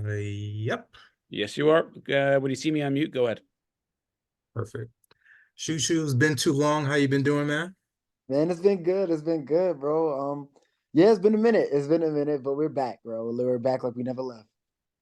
Yep. Yes, you are. When you see me on mute, go ahead. Perfect. Shoo been too long. How you been doing, man? Man, it's been good. It's been good, bro. Yeah, it's been a minute. It's been a minute, but we're back, bro. We're back like we never left.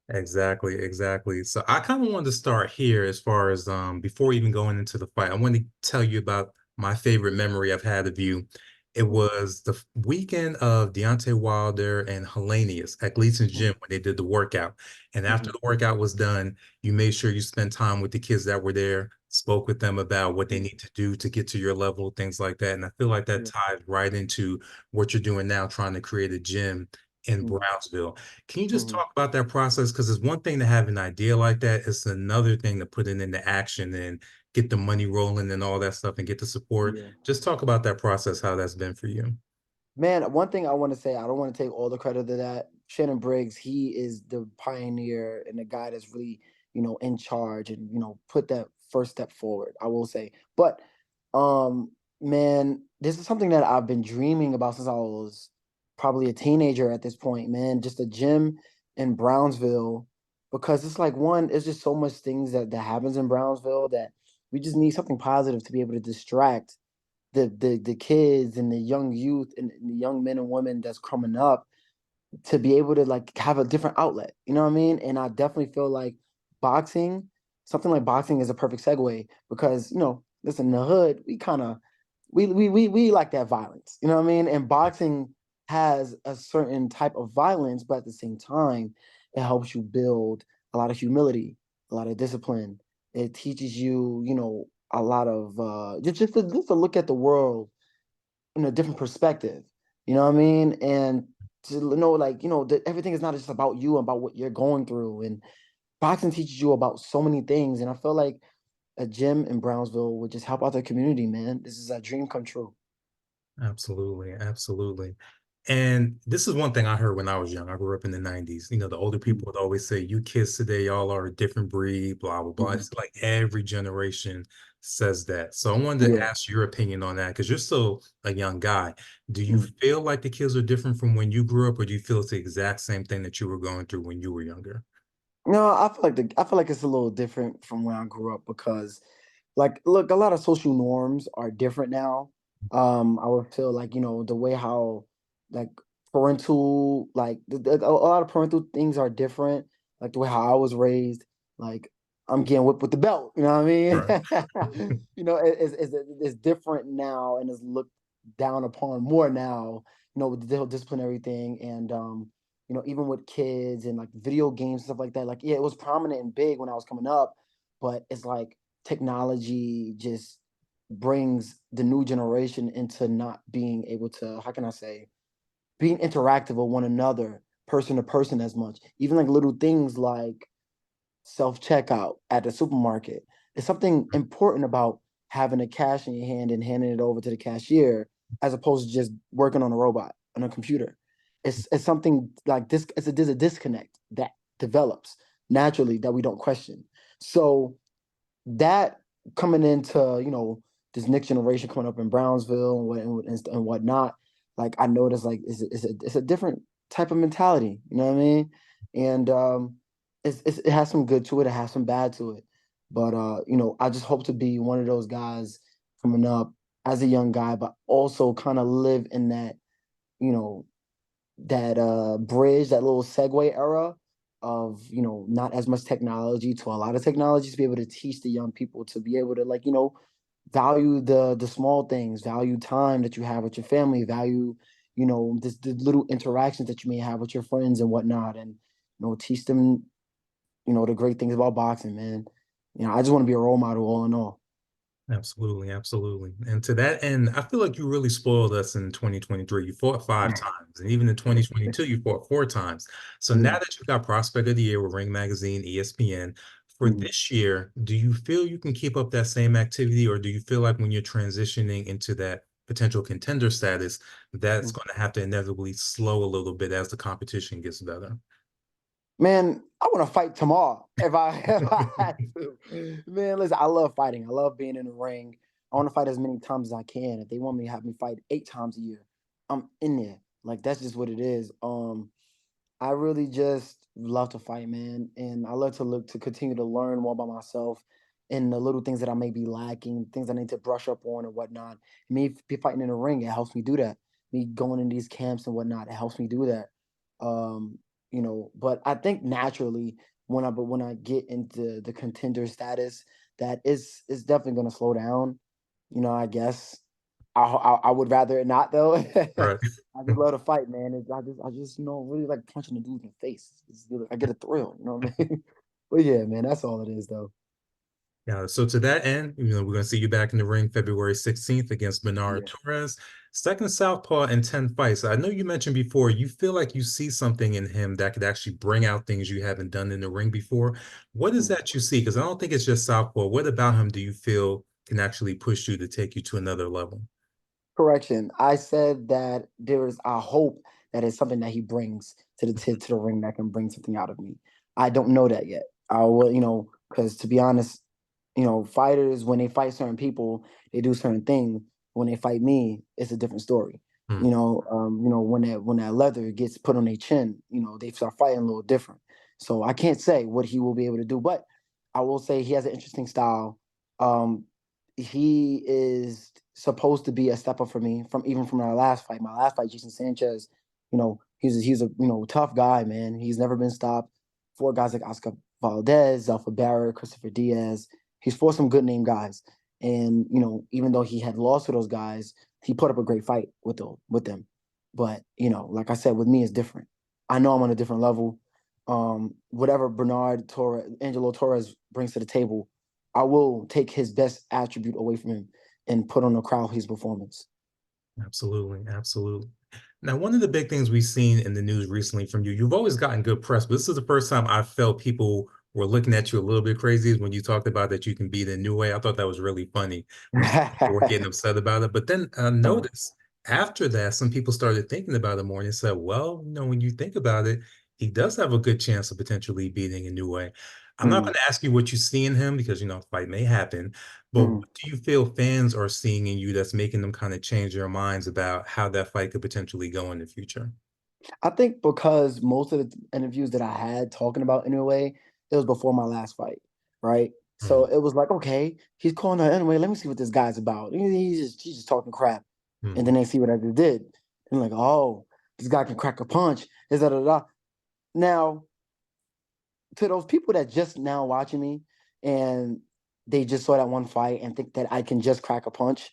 Exactly. So I kind of wanted to start here as far as before even going into the fight. I wanted to tell you about my favorite memory I've had of you. It Mhm. was the weekend of Deontay Wilder and Hellenius at Gleason's gym when they did the workout. And after Mhm. the workout was done, you made sure you spent time with the kids that were there, spoke with them about what they Mhm. need to do to get to your level, things like that. And I feel like that Yeah. ties right into what you're doing now, trying to create a gym in Mhm. Brownsville. Can you just Mhm. talk about that process? Because it's one thing to have an idea like that. It's another thing to put it into action and get the money rolling and all that stuff and get the support. Yeah. Just talk about that process, how that's been for you. Man, one thing I want to say, I don't want to take all the credit to that. Shannon Briggs, he is the pioneer and the guy that's really, in charge and, put that first step forward, I will say. But um, man, this is something that I've been dreaming about since I was probably a teenager at this point, man. Just a gym in Brownsville. Because it's like one, it's just so much things that happens in Brownsville that we just need something positive to be able to distract the kids and the young youth and the young men and women that's coming up to be able to like have a different outlet. You know what I mean? And I definitely feel like boxing, something like boxing is a perfect segue because, listen, in the hood, we kind of we like that violence. You know what I mean? And boxing has a certain type of violence, but at the same time, it helps you build a lot of humility, a lot of discipline. It teaches you, a lot of just to look at the world in a different perspective. You know what I mean? And to know, like, that everything is not just about you, about what you're going through. And boxing teaches you about so many things. And I feel like a gym in Brownsville would just help out the community, man. This is a dream come true. Absolutely. And this is one thing I heard when I was young. I grew up in the 90s. The older people would always say, you kids today, y'all are a different breed, blah, blah, blah. Mhm. It's like every generation says that. So I wanted to Yeah. ask your opinion on that because you're still a young guy. Do you Mhm. feel like the kids are different from when you grew up, or do you feel it's the exact same thing that you were going through when you were younger? No, I feel like it's a little different from when I grew up because, like, look, a lot of social norms are different now. I would feel like the way how like parental like a lot of parental things are different. Like the way how I was raised, like I'm getting whipped with the belt. You know what Right. I mean? It's different now and is looked down upon more now. With the whole disciplinary thing and even with kids and like video games and stuff like that. Like, yeah, it was prominent and big when I was coming up, but it's like technology just brings the new generation into not being able to, how can I say, being interactive with one another, person to person as much. Even like little things like self checkout at the supermarket. There's something important about having a cash in your hand and handing it over to the cashier as opposed to just working on a robot on a computer. It's something like this. There's a disconnect that develops naturally that we don't question. So that coming into this next generation coming up in Brownsville and whatnot, like I noticed like it's a different type of mentality. You know what I mean? And it has some good to it. It has some bad to it. But I just hope to be one of those guys coming up as a young guy, but also kind of live in that you know that bridge, that little segue era of not as much technology to a lot of technology to be able to teach the young people to be able to like value the small things, value time that you have with your family, value the little interactions that you may have with your friends and whatnot, and teach them the great things about boxing, man. I just want to be a role model all in all. Absolutely. And to that end, I feel like you really spoiled us in 2023. You fought five times, and even in 2022, you fought four times. So now Yeah. that you got Prospect of the Year with Ring Magazine, ESPN, for Mhm. this year, do you feel you can keep up that same activity, or do you feel like when you're transitioning into that potential contender status, that's Mhm. going to have to inevitably slow a little bit as the competition gets better? Man, I want to fight tomorrow if I if I had to. Man, listen, I love fighting. I love being in the ring. I want to fight as many times as I can. If they want me to have me fight 8 times a year, I'm in there. Like that's just what it is. I really just love to fight, man, and I love to look to continue to learn more about myself and the little things that I may be lacking, things I need to brush up on or whatnot. Me be fighting in the ring, it helps me do that. Me going in these camps and whatnot, it helps me do that. Um, but I think naturally when I get into the contender status, that is definitely gonna slow down. I guess I would rather it not though. Right. I just love to fight, man. I just really like punching the dude in the face. I get a thrill, you know what I mean? But yeah, man, that's all it is though. Yeah, so to that end, we're going to see you back in the ring February 16th against Bernardo Yeah. Torres, second southpaw in 10 fights. I know you mentioned before you feel like you see something in him that could actually bring out things you haven't done in the ring before. What is Mm. that you see? Because I don't think it's just southpaw. What about him do you feel can actually push you to take you to another level? Correction. I said that there is a hope that is something that he brings to the ring that can bring something out of me. I don't know that yet. I will, because to be honest, fighters when they fight certain people, they do certain things. When they fight me, it's a different story. Hmm. When that leather gets put on their chin, they start fighting a little different. So I can't say what he will be able to do, but I will say he has an interesting style. Um, he is supposed to be a step up for me from our last fight. My last fight, Jason Sanchez, he's a tough guy, man. He's never been stopped. Four guys like Oscar Valdez, Alpha Barrett, Christopher Diaz. He's fought some good name guys. And, even though he had lost to those guys, he put up a great fight with them. But, like I said, with me it's different. I know I'm on a different level. Whatever Angelo Torres brings to the table, I will take his best attribute away from him and put on the crowd his performance. Absolutely, absolutely. Now, one of the big things we've seen in the news recently from you, you've always gotten good press, but this is the first time I felt people were looking at you a little bit crazy is when you talked about that you can beat Inoue. I thought that was really funny when some people were getting upset about it. But then I noticed after that, some people started thinking about it more and said, well, when you think about it, he does have a good chance of potentially beating Inoue. I'm not Mm, going to ask you what you see in him because, fight may happen. But mm. what do you feel fans are seeing in you that's making them kind of change their minds about how that fight could potentially go in the future? I think because most of the interviews that I had talking about Inoue, it was before my last fight, right? So Mm, it was like, okay, he's calling out Inoue. Let me see what this guy's about. He's just talking crap, and then mm. they see what I just did, and like, oh, this guy can crack a punch. Is that now to those people that just now watching me and they just saw that one fight and think that I can just crack a punch?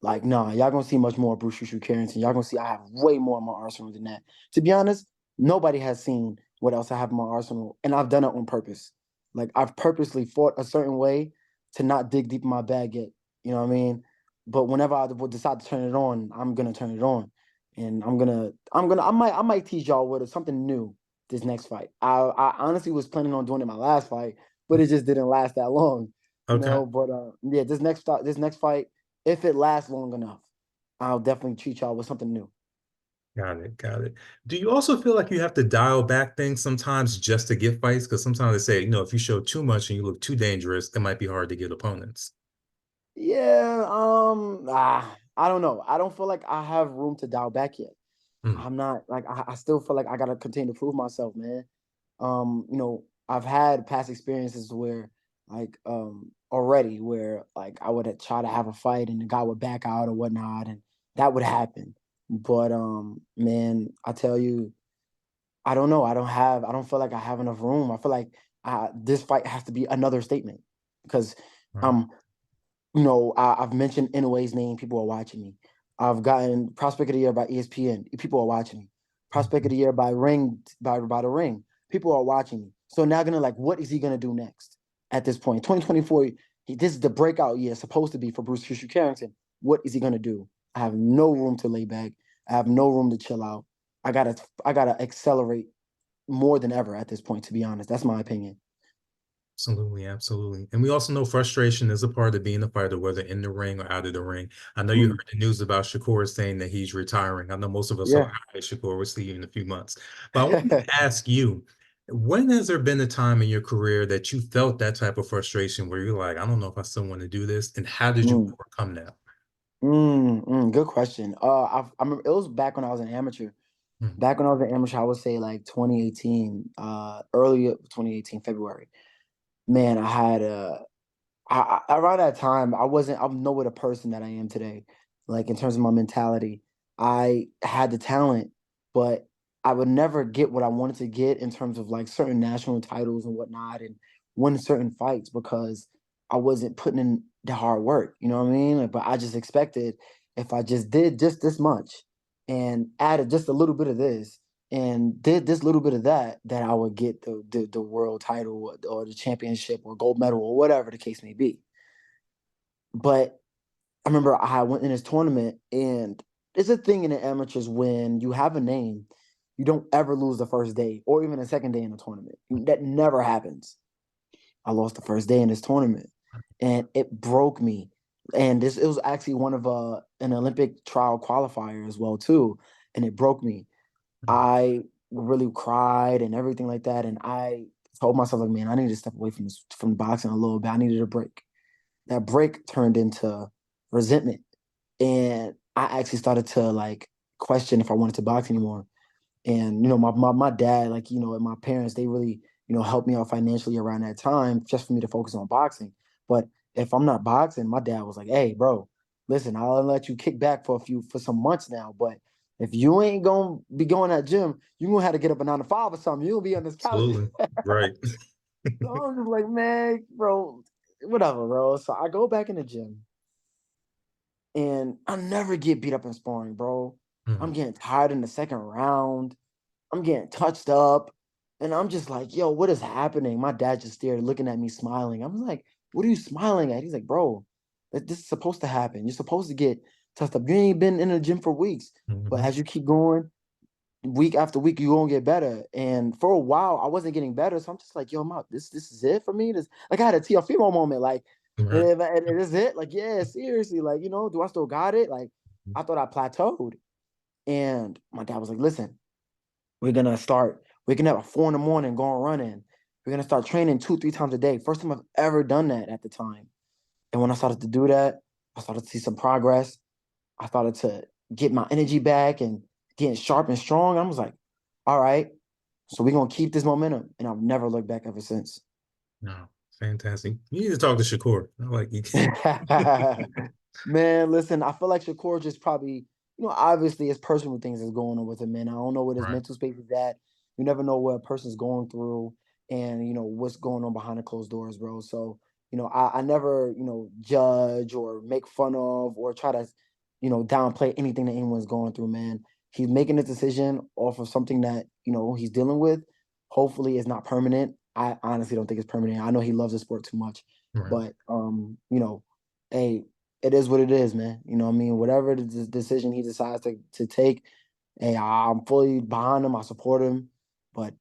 Like, nah, y'all gonna see much more Bruce Shushu Carrington. Y'all gonna see I have way more in my arsenal than that. To be honest, nobody has seen what else I have in my arsenal, and I've done it on purpose. Like I've purposely fought a certain way to not dig deep in my bag yet. You know what I mean? But whenever I would decide to turn it on, I'm gonna turn it on, and I might tease y'all with something new this next fight. I honestly was planning on doing it my last fight, but it just didn't last that long. Okay. But yeah, this next fight, if it lasts long enough, I'll definitely treat y'all with something new. Got it. Got it. Do you also feel like you have to dial back things sometimes just to get fights? Because sometimes they say, if you show too much and you look too dangerous, it might be hard to get opponents. Yeah, I don't know. I don't feel like I have room to dial back yet. Mm, I'm not like I still feel like I gotta continue to prove myself, man. I've had past experiences where already where like I would try to have a fight and the guy would back out or whatnot, and that would happen. But man, I tell you, I don't know. I don't feel like I have enough room. I feel like this fight has to be another statement because right. um I've mentioned Inoue's name. People are watching me. I've gotten Prospect of the Year by ESPN. People are watching me. Prospect of Mhm. the Year by Ring by the Ring. People are watching me. So now gonna like, what is he gonna do next? At this point, 2024, this is the breakout year supposed to be for Bruce Fisher Carrington. What is he gonna do? I have no room to lay back. I have no room to chill out. I gotta accelerate more than ever at this point. To be honest, that's my opinion. Absolutely, absolutely. And we also know frustration is a part of being a fighter, whether in the ring or out of the ring. I know you Mm, heard the news about Shakur saying that he's retiring. I know most of us are like, yeah. all right, Shakur, we'll see you in a few months. But I wanted to ask you, when has there been a time in your career that you felt that type of frustration where you're like, I don't know if I still want to do this? And how did you Mm. overcome that? Good question. I remember it was back when I was an amateur. Mm. Back when I was an amateur, I would say like 2018, early 2018, February. Man, I had around that time, I'm nowhere the person that I am today. Like in terms of my mentality, I had the talent, but I would never get what I wanted to get in terms of like certain national titles and whatnot and win certain fights because I wasn't putting in the hard work. You know what I mean? Like, but I just expected if I just did just this much and added just a little bit of this and did this little bit of that, that I would get the world title or the championship or gold medal or whatever the case may be. But I remember I went in this tournament, and it's a thing in the amateurs when you have a name, you don't ever lose the first day or even the second day in the tournament. That never happens. I lost the first day in this tournament, and it broke me. And it was actually one of an Olympic trial qualifier as well too, and it broke me. I really cried and everything like that. And I told myself, like, man, I need to step away from boxing a little bit. I needed a break. That break turned into resentment. And I actually started to like question if I wanted to box anymore. And, my dad, like, and my parents, they really, helped me out financially around that time just for me to focus on boxing. But if I'm not boxing, my dad was like, hey, bro, listen, I'll let you kick back for some months now. But if you ain't gonna be going to that gym, you're gonna have to get up at 9 to 5 or something. You'll be on this couch. Absolutely. Right. So I'm just like, man, bro, whatever, bro. So I go back in the gym and I never get beat up in sparring, bro. I'm Mm. getting tired in the second round. I'm getting touched up. And I'm just like, yo, what is happening? My dad just stared, looking at me, smiling. I'm like, what are you smiling at? He's like, bro, this is supposed to happen. You're supposed to get touched up. You ain't been in the gym for weeks. But Mhm. as you keep going, week after week, you're gonna get better. And for a while, I wasn't getting better. So I'm just like, yo, this is it for me. This like I had a TFMO moment. Like, Right. it is it. Like, yeah, seriously. Like, do I still got it? Like, I thought I plateaued. And my dad was like, listen, we're gonna start waking up at 4 in the morning, going running. We're gonna start training 2, 3 times a day. First time I've ever done that at the time. And when I started to do that, I started to see some progress. I started to get my energy back and getting sharp and strong. I was like, all right, so we're gonna keep this momentum. And I've never looked back ever since. No, fantastic. You need to talk to Shakur. I like you. Man, listen, I feel like Shakur just probably, obviously it's personal things that's going on with him, man. I don't know what his Right. mental space is at. You never know what a person's going through and what's going on behind the closed doors, bro. So, I never, judge or make fun of or try to, downplay anything that anyone's going through, man. He's making a decision off of something that, he's dealing with. Hopefully it's not permanent. I honestly don't think it's permanent. I know he loves the sport too much. Right. But hey, it is what it is, man. You know what I mean? Whatever the decision he decides to take, hey, I'm fully behind him. I support him, but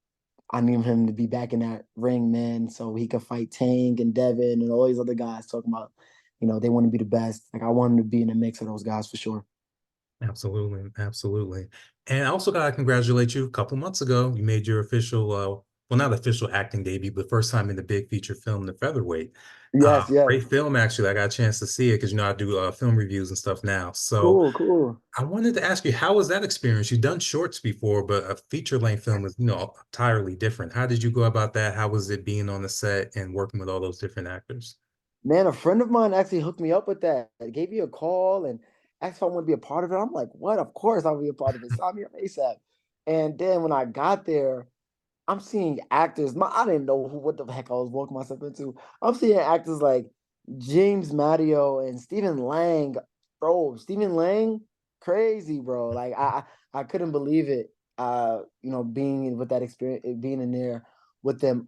I need him to be back in that ring, man, so he could fight Tank and Devin and all these other guys talking about, they want to be the best. Like I want him to be in the mix of those guys for sure. Absolutely. Absolutely. And I also got to congratulate you. A couple months ago, you made your official, well, not official acting debut, but first time in the big feature film, The Featherweight. Yes, yes. Great film, actually. I got a chance to see it because, I do film reviews and stuff now. So Cool, cool. I wanted to ask you, how was that experience? You've done shorts before, but a feature length film is, entirely different. How did you go about that? How was it being on the set and working with all those different actors? Man, a friend of mine actually hooked me up with that. Gave me a call and asked if I want to be a part of it. I'm like, what? Of course I'll be a part of it. Sign me up ASAP. And then when I got there, I'm seeing actors. I didn't know what the heck I was walking myself into. I'm seeing actors like James Mario and Stephen Lang. Bro, Stephen Lang, crazy, bro. Like I couldn't believe it. Being with that experience, being in there with them.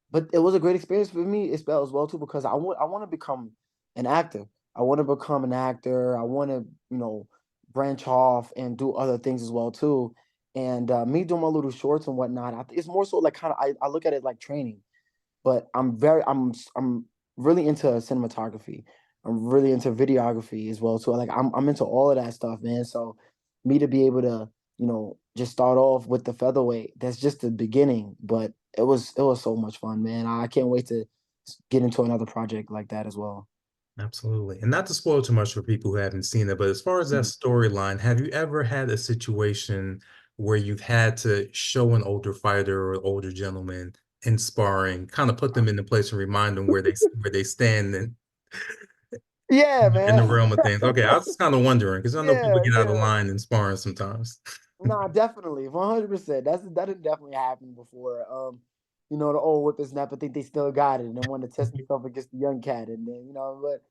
But it was a great experience for me as well too because I want to become an actor. I want to become an actor. I want to branch off and do other things as well too. And me doing my little shorts and whatnot, it's more so like kind of I look at it like training. But I'm really into cinematography. I'm really into videography as well. So like I'm into all of that stuff, man. So me to be able to, just start off with the featherweight, that's just the beginning. But it was so much fun, man. I can't wait to get into another project like that as well. Absolutely. And not to spoil too much for people who haven't seen it, but as far as that Mhm. storyline, have you ever had a situation where you've had to show an older fighter or older gentleman in sparring, kind of put them in the place and remind them where they stand Yeah, in the man. realm of things? Okay, I was just kind of wondering because I know people Yeah, get out of yeah. line in sparring sometimes. Nah, definitely, 100%. That had definitely happened before. The old whippersnapper think they still got it and then want to test himself against the young cat, and then but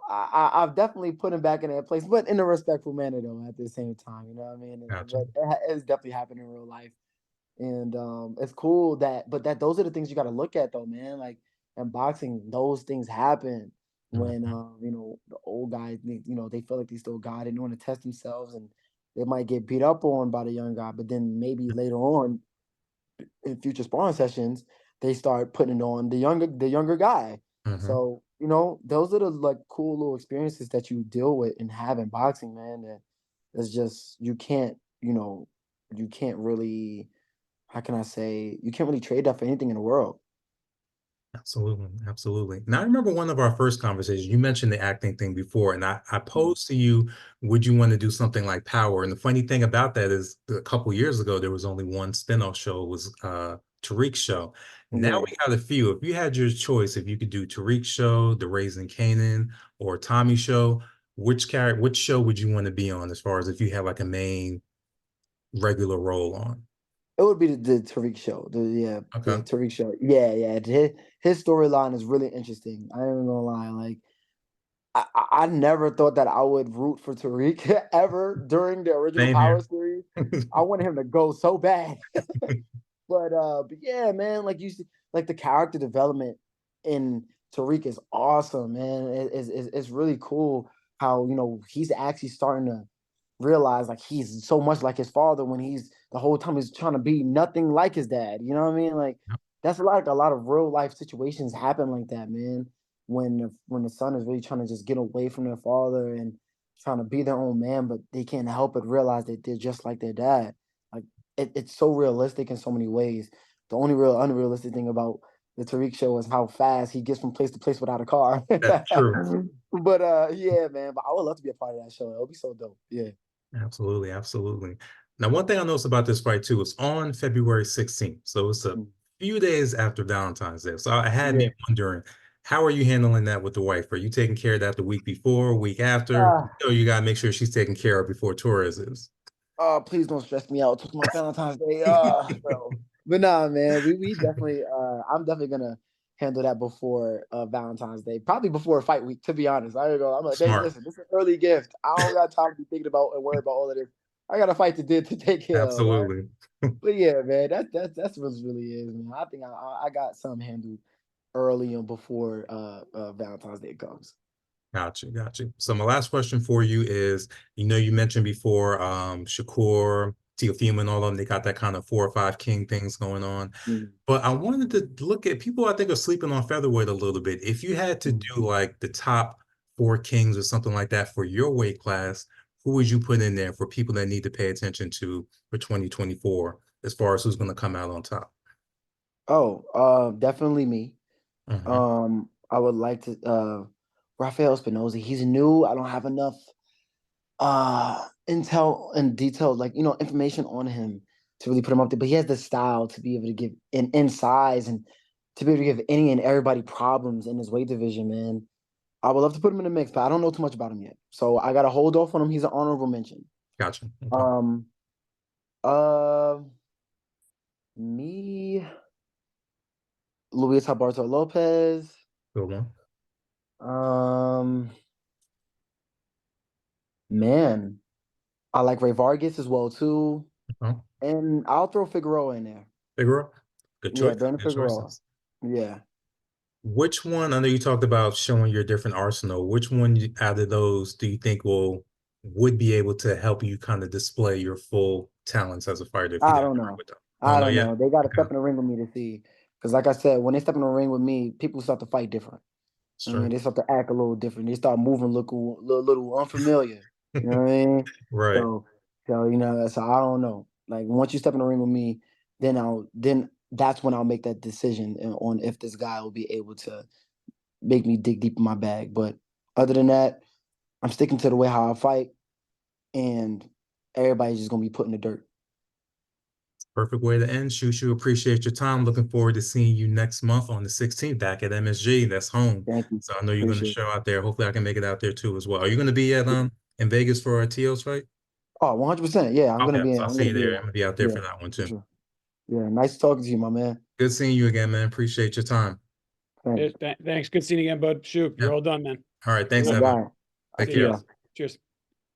I've definitely put him back in that place, but in a respectful manner though. At the same time, you know what I mean. Gotcha. But it's definitely happened in real life, and it's cool that those are the things you got to look at though, man. Like in boxing, those things happen when the old guys they feel like they still got it and want to test themselves, and they might get beat up on by the young guy, but then maybe later on in future sparring sessions they start putting it on the younger guy. Mhm. So those are the like cool little experiences that you deal with and have in boxing, man. That it's just you can't really, how can I say, you can't really trade that for anything in the world. Absolutely, absolutely. Now, I remember one of our first conversations, you mentioned the acting thing before, and I Mhm. posed to you, would you want to do something like Power? And the funny thing about that is a couple years ago, there was only one spinoff show, it was Tariq's show. Now Yeah. we got a few. If you had your choice, if you could do Tariq's show, The Raising Kanan, or Tommy show, which show would you want to be on as far as if you had like a main regular role on? It would be the Tariq show. The Okay. Tariq show. Yeah, yeah. His storyline is really interesting. I ain't even gonna lie. Like I never thought that I would root for Tariq ever during the original Same Power here. series. I wanted him to go so bad. But yeah, man, like you see, like the character development in Tariq is awesome, man. It's really cool how he's actually starting to realize like he's so much like his father when he's the whole time he's trying to be nothing like his dad. You know what I mean? Like that's a lot of real life situations happen like that, man. When the son is really trying to just get away from their father and trying to be their own man, but they can't help but realize that they're just like their dad. Like it's so realistic in so many ways. The only real unrealistic thing about the Tariq show is how fast he gets from place to place without a car. That's true. But yeah, man. But I would love to be a part of that show. It would be so dope. Yeah. Absolutely, absolutely. Now, one thing I noticed about this fight too is on February 16th. So it's a Mm. few days after Valentine's Day. So I had me Yeah. wondering, how are you handling that with the wife? Are you taking care of that the week before, week after? Ah, You gotta make sure she's taken care of before Torres is. please don't stress me out. It's my Valentine's Day. Bro. But nah, man, we definitely I'm definitely gonna handle that before Valentine's Day. Probably before fight week, to be honest. I go, I'm like, babe, Smart. listen, this is an early gift. I don't got time to be thinking about and worry about all of this. I got a fight to take care of. All right. Absolutely. But yeah, man, that's what it really is, man. I think I got something handled early and before Valentine's Day comes. Gotcha, gotcha. So my last question for you is, you mentioned before Shakur, Teofimo, and all of them, they got that kind of 4 or 5 king things going on. Mhm. But I wanted to look at people I think are sleeping on featherweight a little bit. If you had to Mhm. do like the top 4 kings or something like that for your weight class, who would you put in there for people that need to pay attention to for 2024 as far as who's going to come out on top? Oh, definitely me. Hmm. I would like to Rafael Spinoza. He's new. I don't have enough intel and details, like information on him to really put him up there. But he has the style to be able to give in size and to be able to give any and everybody problems in his weight division, man. I would love to put him in the mix, but I don't know too much about him yet. So I gotta hold off on him. He's an honorable mention. Gotcha. Okay. Um uh Me, Luis Alberto Lopez. Good one. Um Man, I like Ray Vargas as well too. Okay. And I'll throw Figueroa in there. Figueroa. Good Yeah, choice. Brandon Good Figueroa. choices. Yeah. Which one, I know you talked about showing your different arsenal. Which one out of those do you think would be able to help you kind of display your full talents as a fighter if you I didn't don't work know. with them? I don't I know don't yet. know. They got to step Okay. in the ring with me to see. Because, like I said, when they step in the ring with me, people start to fight different. I mean, Sure. they start to act a little different. They start moving, look a little unfamiliar. You know what I mean? Right. So, so I don't know. Like once you step in the ring with me, then that's when I'll make that decision on if this guy will be able to make me dig deep in my bag. But other than that, I'm sticking to the way how I fight, and everybody's just gonna be put in the dirt. perfect way to end. Shushu, appreciate your time. Looking forward to seeing you next month on the 16th back at MSG. That's home. Thank you. So I know you're going to Appreciate it. show out there. Hopefully I can make it out there too as well. Are you going to be at in Vegas for our TO's fight? Oh, 100%. Yeah, I'm Okay, gonna be. so I'll I'm see gonna you be there. there. I'm gonna be out there Yeah, for that one for too. sure. Yeah, nice talking to you, my man. Good seeing you again, man. Appreciate your time. Thanks. Thanks. Good seeing you again, bud. Shoot, you're Yeah. all done, man. All right, thanks, Cool. All Evan. right. I'll Take see care. ya. Cheers.